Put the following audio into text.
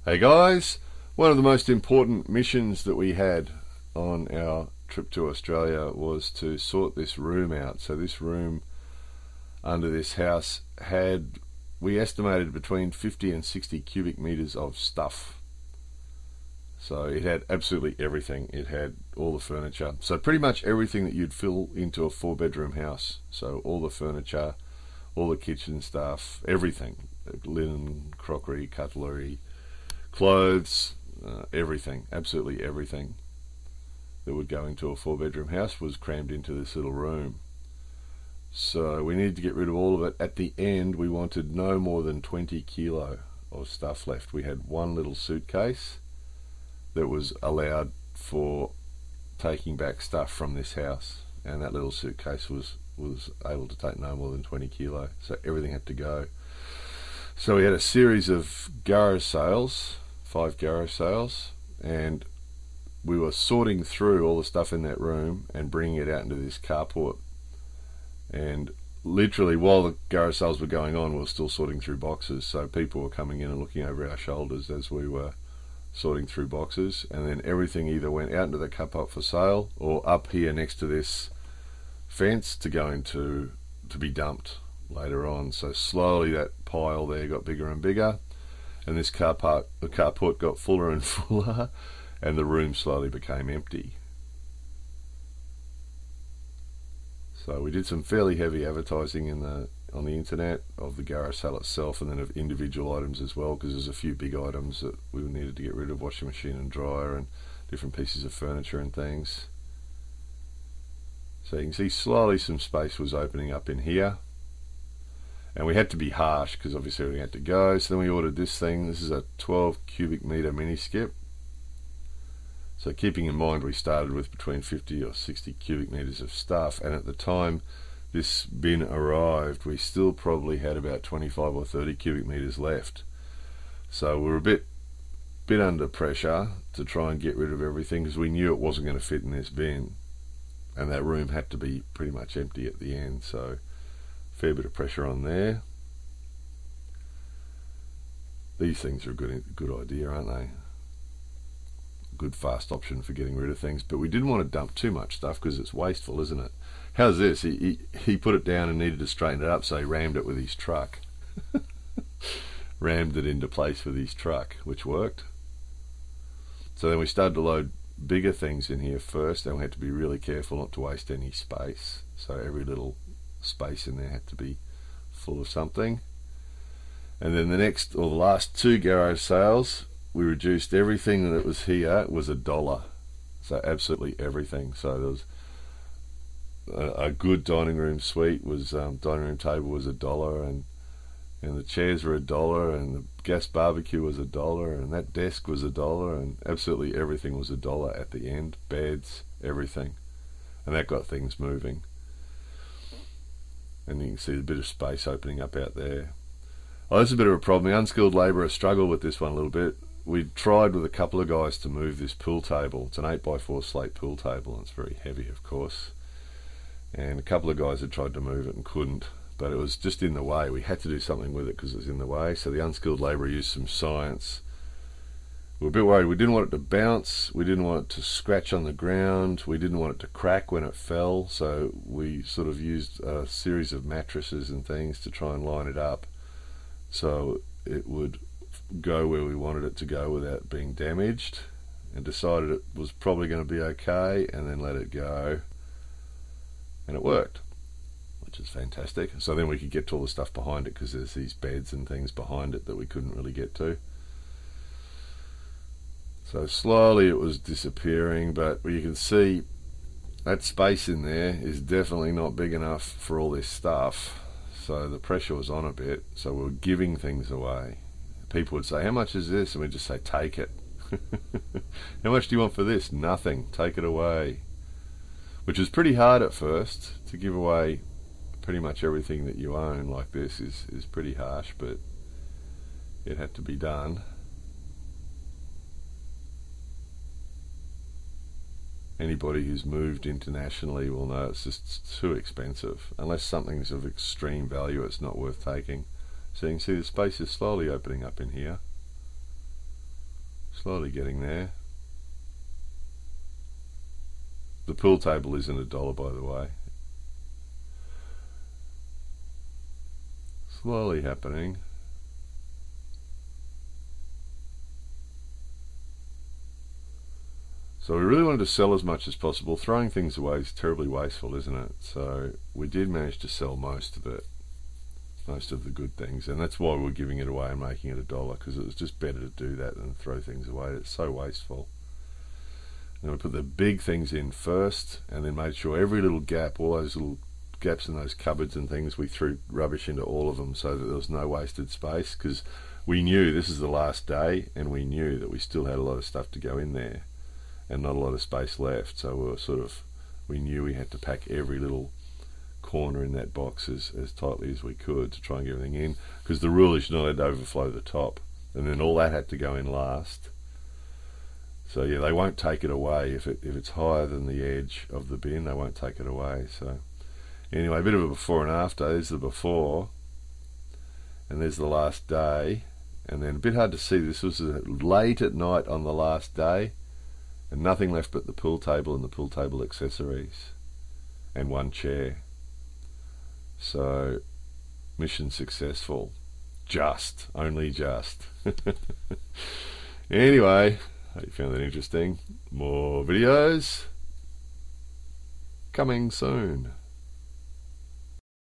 Hey guys, one of the most important missions that we had on our trip to Australia was to sort this room out. So this room under this house had, we estimated, between 50 and 60 cubic meters of stuff. So it had absolutely everything. It had all the furniture. So pretty much everything that you'd fill into a 4-bedroom house. So all the furniture, all the kitchen stuff, everything. Linen, crockery, cutlery, clothes, everything, absolutely everything that would go into a 4-bedroom house was crammed into this little room. So we needed to get rid of all of it. At the end, we wanted no more than 20 kilo of stuff left. We had one little suitcase that was allowed for taking back stuff from this house, and that little suitcase was able to take no more than 20 kilo. So everything had to go. So we had a series of garage sales, 5 garage sales, and we were sorting through all the stuff in that room and bringing it out into this carport. And literally, while the garage sales were going on, we were still sorting through boxes. So people were coming in and looking over our shoulders as we were sorting through boxes, and then everything either went out into the carport for sale or up here next to this fence to go into to be dumped later on. So slowly that pile there got bigger and bigger, and this the carport got fuller and fuller, and the room slowly became empty. So we did some fairly heavy advertising on the internet of the garage sale itself, and then of individual items as well, because there's a few big items that we needed to get rid of: washing machine and dryer and different pieces of furniture and things. So you can see slowly some space was opening up in here, and we had to be harsh because obviously everything had to go. So then we ordered this thing. This is a 12 cubic meter mini skip. So keeping in mind we started with between 50 or 60 cubic meters of stuff, and at the time this bin arrived we still probably had about 25 or 30 cubic meters left. So we were a bit under pressure to try and get rid of everything, because we knew it wasn't going to fit in this bin, and that room had to be pretty much empty at the end. So fair bit of pressure on there. These things are a good idea, aren't they? Good fast option for getting rid of things, but we didn't want to dump too much stuff because it's wasteful, isn't it? How's this? He put it down and needed to straighten it up, so he rammed it with his truck. Rammed it into place with his truck, which worked. So then we started to load bigger things in here first, and we had to be really careful not to waste any space. So every little space in there had to be full of something. And then the last 2 garage sales, we reduced everything that was here was $1. So absolutely everything. So there was a good dining room suite was dining room table was $1, and the chairs were $1, and the gas barbecue was $1, and that desk was $1, and absolutely everything was $1 at the end. Beds, everything, and that got things moving. And you can see a bit of space opening up out there. Oh, that's a bit of a problem. The unskilled labourer struggled with this one a little bit. We tried with a couple of guys to move this pool table. It's an 8x4 slate pool table, and it's very heavy, of course. And a couple of guys had tried to move it and couldn't, but it was just in the way. We had to do something with it because it was in the way. So the unskilled labourer used some science. We were a bit worried. We didn't want it to bounce. We didn't want it to scratch on the ground. We didn't want it to crack when it fell. So we sort of used a series of mattresses and things to try and line it up so it would go where we wanted it to go without being damaged, and decided it was probably going to be okay, and then let it go, and it worked, which is fantastic. So then we could get to all the stuff behind it, because there's these beds and things behind it that we couldn't really get to. So slowly it was disappearing, but you can see that space in there is definitely not big enough for all this stuff. So the pressure was on a bit, so we were giving things away. People would say, "How much is this?" And we'd just say, "Take it." "How much do you want for this?" "Nothing, take it away." Which is pretty hard at first. To give away pretty much everything that you own like this is pretty harsh, but it had to be done. Anybody who's moved internationally will know it's just too expensive. Unless something's of extreme value, it's not worth taking. So you can see the space is slowly opening up in here. Slowly getting there. The pool table isn't $1, by the way. Slowly happening. So we really wanted to sell as much as possible. Throwing things away is terribly wasteful, isn't it? So we did manage to sell most of it, most of the good things, and that's why we're giving it away and making it $1, because it was just better to do that than throw things away. It's so wasteful. And we put the big things in first, and then made sure every little gap, all those little gaps in those cupboards and things, we threw rubbish into all of them so that there was no wasted space, because we knew this is the last day, and we knew that we still had a lot of stuff to go in there and not a lot of space left. So we knew we had to pack every little corner in that box as tightly as we could to try and get everything in, because the rule is you're not allowed to overflow the top, and then all that had to go in last. So yeah, they won't take it away if it's higher than the edge of the bin. They won't take it away. So anyway, a bit of a before and after. There's the before, and there's the last day. And then a bit hard to see, this was late at night on the last day, and nothing left but the pool table and the pool table accessories and one chair. So mission successful. Only just. Anyway, hope you found that interesting. More videos coming soon.